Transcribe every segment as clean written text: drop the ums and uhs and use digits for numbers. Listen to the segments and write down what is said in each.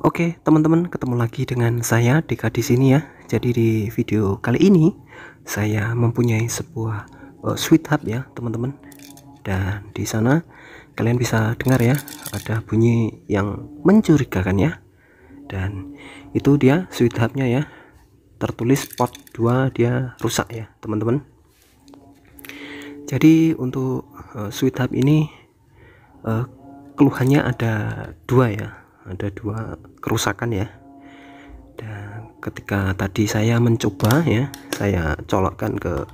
Oke, teman-teman, ketemu lagi dengan saya Dika di sini ya. Jadi di video kali ini saya mempunyai sebuah switch hub ya, teman-teman. Dan di sana kalian bisa dengar ya, ada bunyi yang mencurigakan ya. Dan itu dia switch hubnya ya. Tertulis port 2 dia rusak ya, teman-teman. Jadi untuk switch hub ini keluhannya ada dua ya. Ada dua kerusakan ya. Dan ketika tadi saya mencoba ya, saya colokkan ke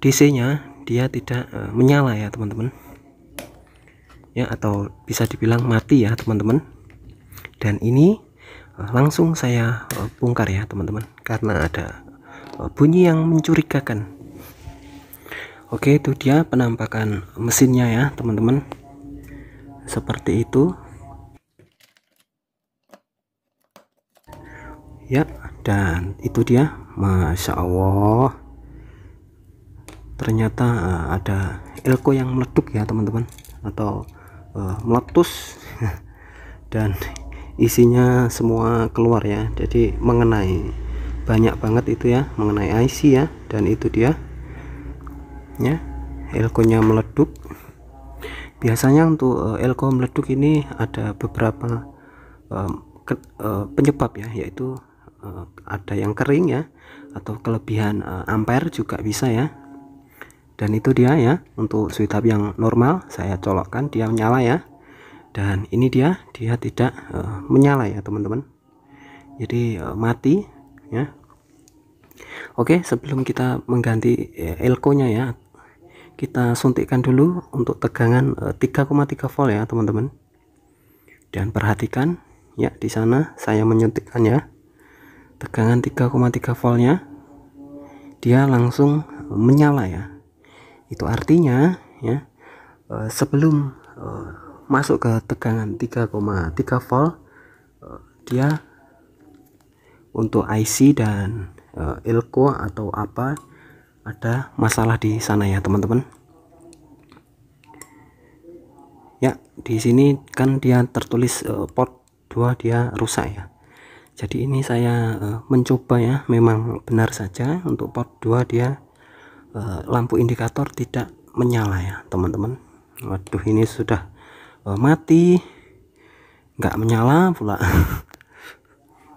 DC nya, dia tidak menyala ya teman-teman ya, atau bisa dibilang mati ya teman-teman. Dan ini langsung saya bongkar ya teman-teman, karena ada bunyi yang mencurigakan. Oke, itu dia penampakan mesinnya ya teman-teman, seperti itu ya. Dan itu dia, Masya Allah, ternyata ada elko yang meleduk ya teman-teman, atau meletus dan isinya semua keluar ya. Jadi mengenai banyak banget itu ya, mengenai IC ya. Dan itu dia ya, elko-nya meleduk. Biasanya untuk elko meleduk ini ada beberapa penyebab ya, yaitu ada yang kering ya, atau kelebihan ampere juga bisa ya. Dan itu dia ya, untuk switch hub yang normal saya colokkan dia menyala ya. Dan ini dia tidak menyala ya teman-teman, jadi mati ya. Oke, sebelum kita mengganti elko nya ya, kita suntikkan dulu untuk tegangan 3,3 volt ya teman-teman. Dan perhatikan ya, di sana saya menyuntikkan ya, tegangan 3,3 voltnya dia langsung menyala ya. Itu artinya ya, sebelum masuk ke tegangan 3,3 volt, dia untuk IC dan elko atau apa ada masalah di sana ya teman-teman ya. Di sini kan dia tertulis port 2 dia rusak ya. Jadi ini saya mencoba ya, memang benar saja untuk port 2 dia lampu indikator tidak menyala ya teman-teman. Waduh, ini sudah mati, nggak menyala pula.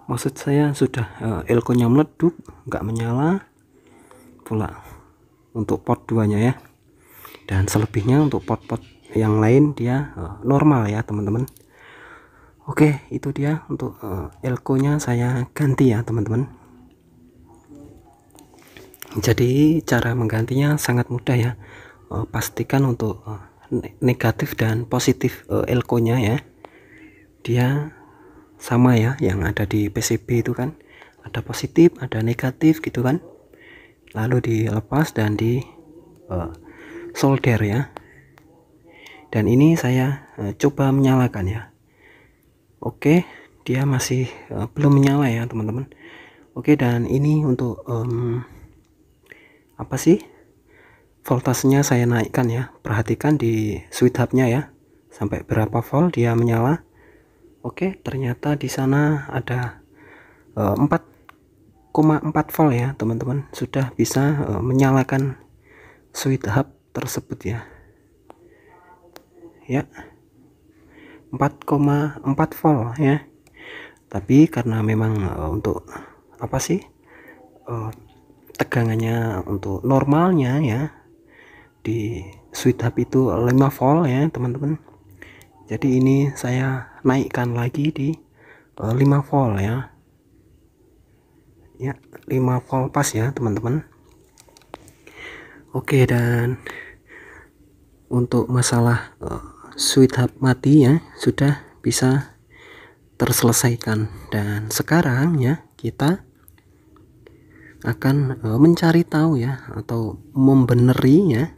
Maksud saya sudah elko nya meleduk, nggak menyala pula untuk port 2 nya ya. Dan selebihnya untuk port-port yang lain dia normal ya teman-teman. Oke, itu dia untuk elko nya saya ganti ya teman-teman. Jadi cara menggantinya sangat mudah ya. Pastikan untuk negatif dan positif elko nya ya, dia sama ya, yang ada di PCB itu kan ada positif ada negatif gitu kan, lalu dilepas dan di solder ya. Dan ini saya coba menyalakan ya. Oke, dia masih belum menyala ya teman-teman. Oke, dan ini untuk apa sih, voltasenya saya naikkan ya. Perhatikan di switch hubnya ya, sampai berapa volt dia menyala. Oke, ternyata di sana ada 4,4 volt ya teman-teman, sudah bisa menyalakan switch hub tersebut ya. Ya, 4,4 volt ya. Tapi karena memang untuk apa sih, tegangannya untuk normalnya ya di switch hub itu 5 volt ya teman-teman. Jadi ini saya naikkan lagi di 5 volt ya. Ya, 5 volt pas ya teman-teman. Oke, dan untuk masalah switch hub mati ya sudah bisa terselesaikan. Dan sekarang ya kita akan mencari tahu ya, atau membeneri ya,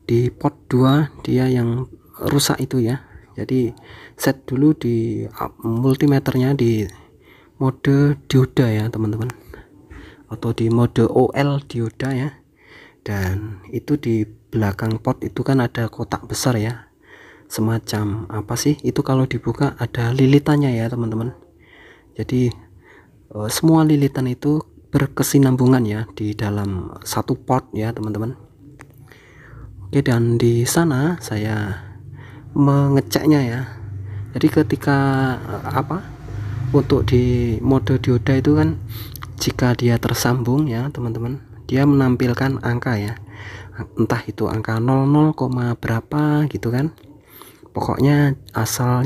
di port 2 dia yang rusak itu ya. Jadi set dulu di multimeternya di mode dioda ya teman-teman, atau di mode OL dioda ya. Dan itu di belakang port itu kan ada kotak besar ya, semacam apa sih itu, kalau dibuka ada lilitannya ya teman-teman. Jadi semua lilitan itu berkesinambungan ya di dalam satu port ya teman-teman. Oke, dan di sana saya mengeceknya ya. Jadi ketika untuk di mode dioda itu kan, jika dia tersambung ya teman-teman, dia menampilkan angka ya, entah itu angka 00, berapa gitu kan. Pokoknya asal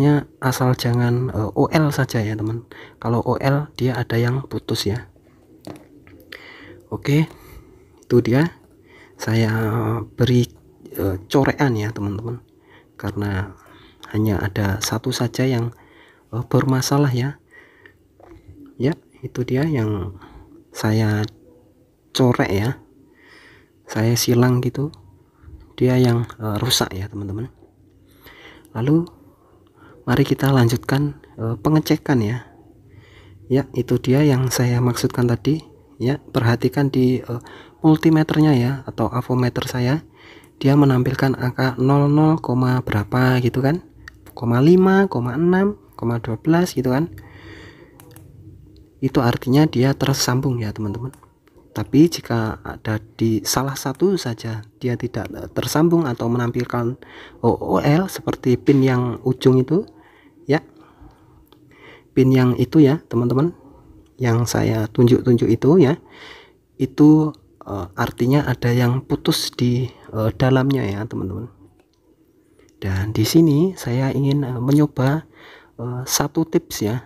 jangan OL saja ya teman. Kalau OL dia ada yang putus ya. Oke, itu dia saya beri corekan ya teman-teman, karena hanya ada satu saja yang bermasalah ya. Ya, itu dia yang saya corek ya, saya silang gitu, dia yang rusak ya teman-teman. Lalu mari kita lanjutkan pengecekan ya. Ya, itu dia yang saya maksudkan tadi ya. Perhatikan di multimeternya ya, atau avometer saya, dia menampilkan angka 00, berapa gitu kan, 5, 6, 12 gitu kan. Itu artinya dia tersambung ya teman-teman. Tapi jika ada di salah satu saja dia tidak tersambung atau menampilkan OOL seperti pin yang ujung itu ya, pin yang itu ya teman-teman, yang saya tunjuk itu ya, itu artinya ada yang putus di dalamnya ya teman-teman. Dan di sini saya ingin mencoba satu tips ya.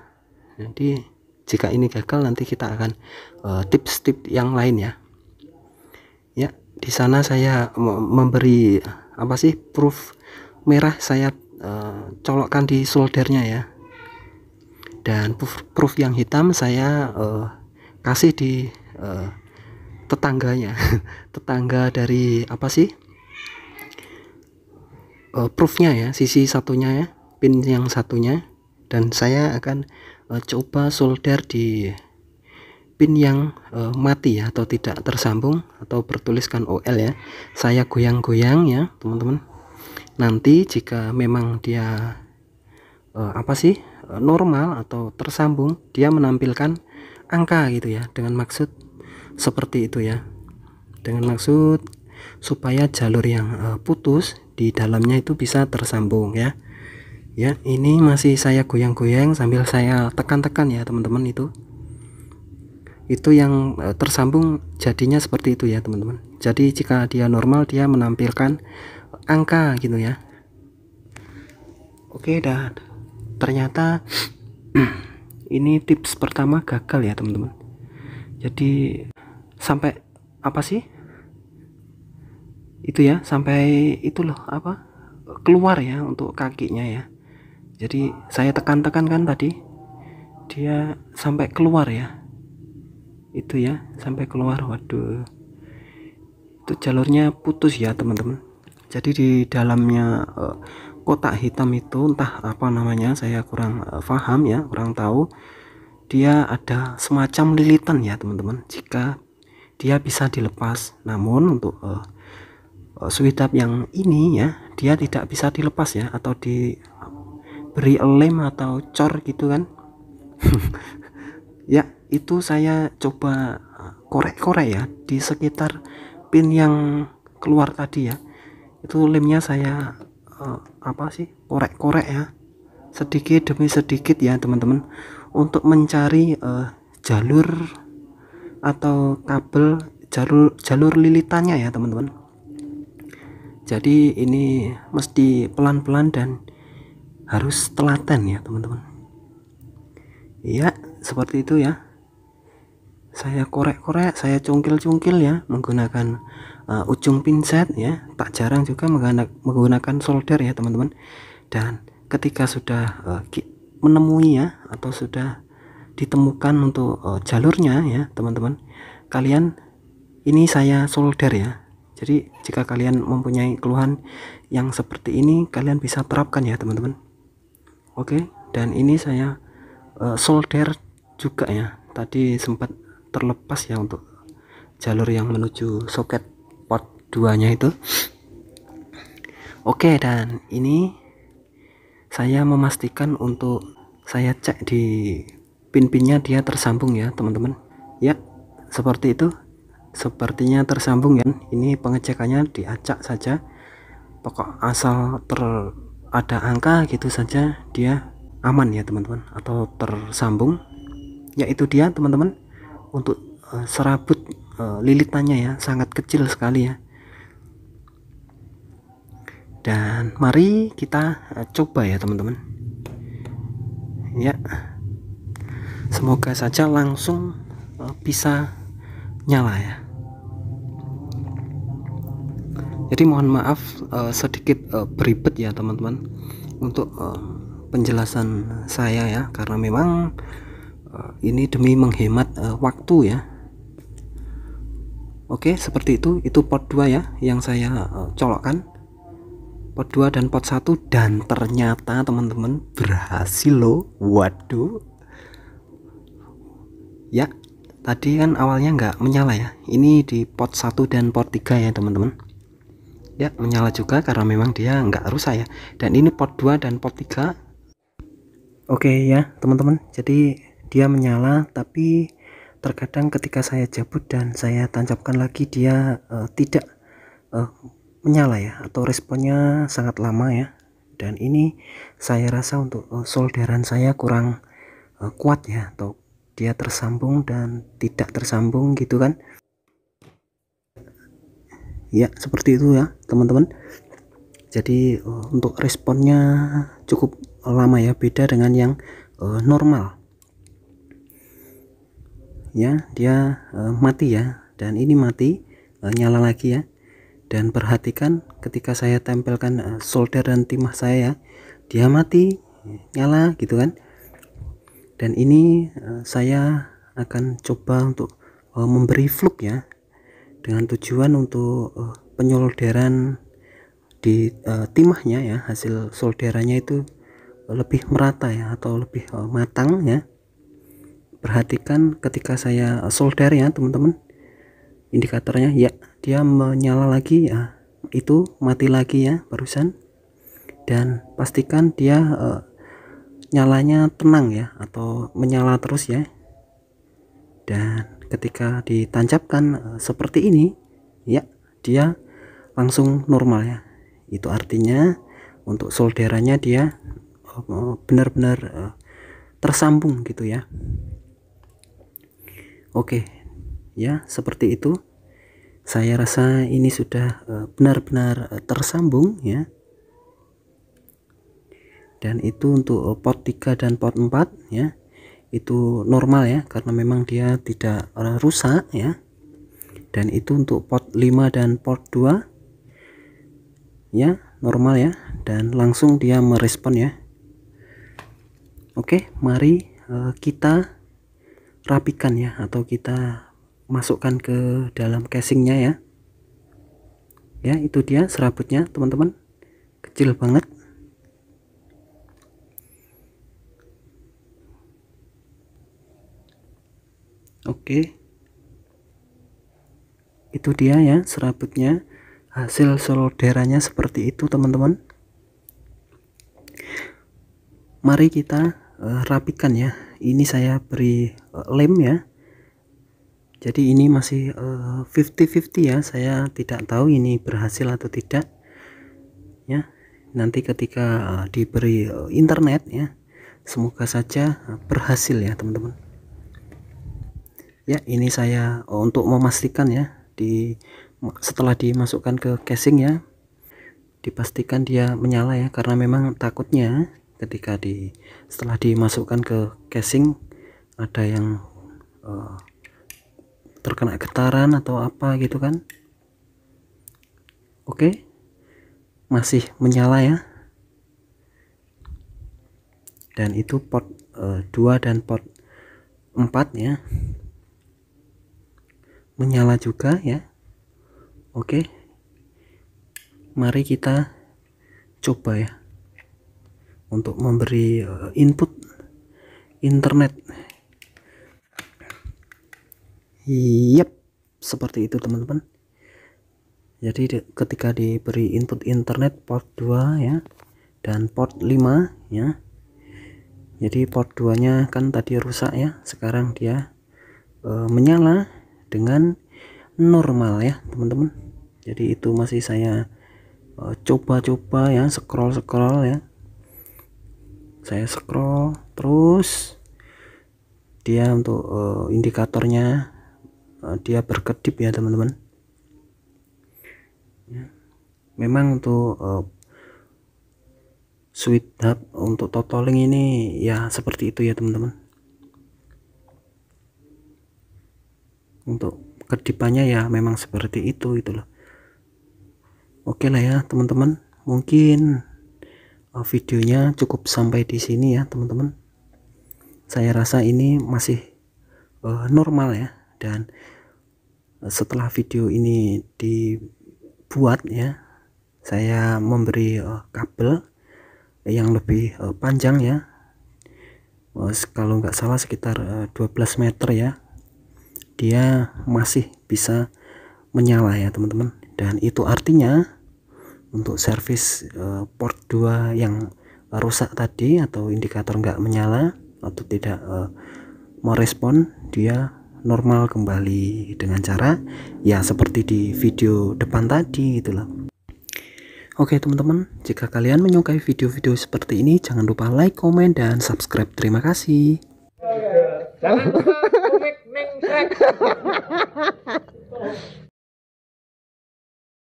Nanti jika ini gagal, nanti kita akan tips-tips yang lain ya. Ya, di sana saya memberi apa sih, proof merah saya colokkan di soldernya ya. Dan proof yang hitam saya kasih di tetangganya, tetangga dari apa sih, proofnya ya, sisi satunya ya, pin yang satunya. Dan saya akan coba solder di pin yang mati ya, atau tidak tersambung atau bertuliskan OL ya. Saya goyang-goyang ya teman-teman. Nanti jika memang dia apa sih, normal atau tersambung, dia menampilkan angka gitu ya, dengan maksud seperti itu ya, dengan maksud supaya jalur yang putus di dalamnya itu bisa tersambung ya. Ya, ini masih saya goyang-goyang sambil saya tekan-tekan ya teman-teman. Itu yang tersambung jadinya seperti itu ya teman-teman. Jadi jika dia normal, dia menampilkan angka gitu ya. Oke, dan ternyata ini tips pertama gagal ya teman-teman. Jadi sampai apa sih itu ya, sampai itu loh apa, keluar ya untuk kakinya ya. Jadi saya tekan-tekan kan tadi, dia sampai keluar ya, itu ya, sampai keluar. Waduh, itu jalurnya putus ya teman-teman. Jadi di dalamnya kotak hitam itu entah apa namanya, saya kurang paham ya, kurang tahu. Dia ada semacam lilitan ya teman-teman, jika dia bisa dilepas. Namun untuk switch tab yang ini ya, dia tidak bisa dilepas ya, atau diberi lem atau cor gitu kan. Ya, itu saya coba korek-korek ya di sekitar pin yang keluar tadi ya. Itu lemnya saya apa sih, korek-korek ya, sedikit demi sedikit ya teman-teman, untuk mencari jalur atau kabel, jalur lilitannya ya teman-teman. Jadi ini mesti pelan-pelan dan harus telaten ya teman-teman. Iya, seperti itu ya. Saya korek-korek, saya cungkil-cungkil ya, menggunakan ujung pinset ya. Tak jarang juga menggunakan solder ya teman-teman. Dan ketika sudah menemui ya, atau sudah ditemukan untuk jalurnya ya teman-teman, kalian, ini saya solder ya. Jadi jika kalian mempunyai keluhan yang seperti ini, kalian bisa terapkan ya teman-teman. Oke, dan ini saya solder juga ya. Tadi sempat terlepas ya untuk jalur yang menuju soket port 2 nya itu. Oke, dan ini saya memastikan untuk saya cek di pin-pinnya dia tersambung ya teman-teman ya, seperti itu, sepertinya tersambung ya. Ini pengecekannya diacak saja, pokok asal ada angka gitu saja dia aman ya teman-teman, atau tersambung. Yaitu dia teman-teman, untuk serabut lilitannya ya sangat kecil sekali ya. Dan mari kita coba ya teman-teman ya, semoga saja langsung bisa nyala ya. Jadi mohon maaf sedikit beribet ya teman-teman untuk penjelasan saya ya, karena memang ini demi menghemat waktu ya. Oke, seperti itu port 2 ya yang saya colokkan, port 2 dan port 1, dan ternyata teman-teman berhasil loh. Waduh ya, tadi kan awalnya nggak menyala ya, ini di port 1 dan port 3 ya teman-teman ya, menyala juga karena memang dia nggak rusak ya. Dan ini port 2 dan port 3. Oke ya teman-teman, jadi dia menyala, tapi terkadang ketika saya cabut dan saya tancapkan lagi dia tidak menyala ya, atau responnya sangat lama ya. Dan ini saya rasa untuk solderan saya kurang kuat ya, atau dia tersambung dan tidak tersambung gitu kan ya, seperti itu ya teman-teman. Jadi untuk responnya cukup lama ya, beda dengan yang normal ya, dia mati ya, dan ini mati, nyala lagi ya. Dan perhatikan ketika saya tempelkan solder dan timah saya ya, dia mati, nyala gitu kan. Dan ini saya akan coba untuk memberi fluk ya, dengan tujuan untuk penyolderan di timahnya ya, hasil solderannya itu lebih merata ya, atau lebih matang ya. Perhatikan ketika saya solder ya teman-teman, indikatornya ya dia menyala lagi ya, itu mati lagi ya barusan. Dan pastikan dia nyalanya tenang ya, atau menyala terus ya. Dan ketika ditancapkan seperti ini ya, dia langsung normal ya. Itu artinya untuk solderannya dia benar-benar tersambung gitu ya. Oke ya, seperti itu. Saya rasa ini sudah benar-benar tersambung ya. Dan itu untuk port 3 dan port 4 ya, itu normal ya, karena memang dia tidak rusak ya. Dan itu untuk port 5 dan port 2 ya, normal ya, dan langsung dia merespon ya. Oke, mari kita rapikan ya, atau kita masukkan ke dalam casingnya ya. Ya, itu dia serabutnya teman-teman, kecil banget. Oke, itu dia ya serabutnya, hasil solderannya seperti itu teman-teman. Mari kita rapikan ya. Ini saya beri lem ya, jadi ini masih 50-50 ya, saya tidak tahu ini berhasil atau tidak ya. Nanti ketika diberi internet ya, semoga saja berhasil ya teman-teman ya. Ini saya untuk memastikan ya, setelah dimasukkan ke casing ya, dipastikan dia menyala ya, karena memang takutnya ketika setelah dimasukkan ke casing ada yang terkena getaran atau apa gitu kan. Oke, masih menyala ya. Dan itu port 2 dan port 4 ya, menyala juga ya. Oke, mari kita coba ya untuk memberi input internet. Yap, seperti itu teman-teman. Jadi ketika diberi input internet port 2 ya, dan port 5 ya. Jadi port 2 nya kan tadi rusak ya, sekarang dia menyala dengan normal ya teman-teman. Jadi itu masih saya coba-coba ya, scroll ya, saya scroll terus dia untuk indikatornya dia berkedip ya teman-teman ya. Memang untuk switch hub untuk totaling ini ya seperti itu ya teman-teman. Untuk kedipannya ya memang seperti itu loh. Oke lah ya teman-teman, mungkin videonya cukup sampai di sini ya teman-teman. Saya rasa ini masih normal ya, dan setelah video ini dibuat ya, saya memberi kabel yang lebih panjang ya, kalau nggak salah sekitar 12 meter ya, dia masih bisa menyala ya teman-teman. Dan itu artinya untuk servis port 2 yang rusak tadi atau indikator nggak menyala atau tidak merespon, dia normal kembali dengan cara ya seperti di video depan tadi itulah. Oke teman-teman, jika kalian menyukai video-video seperti ini, jangan lupa like, komen, dan subscribe. Terima kasih.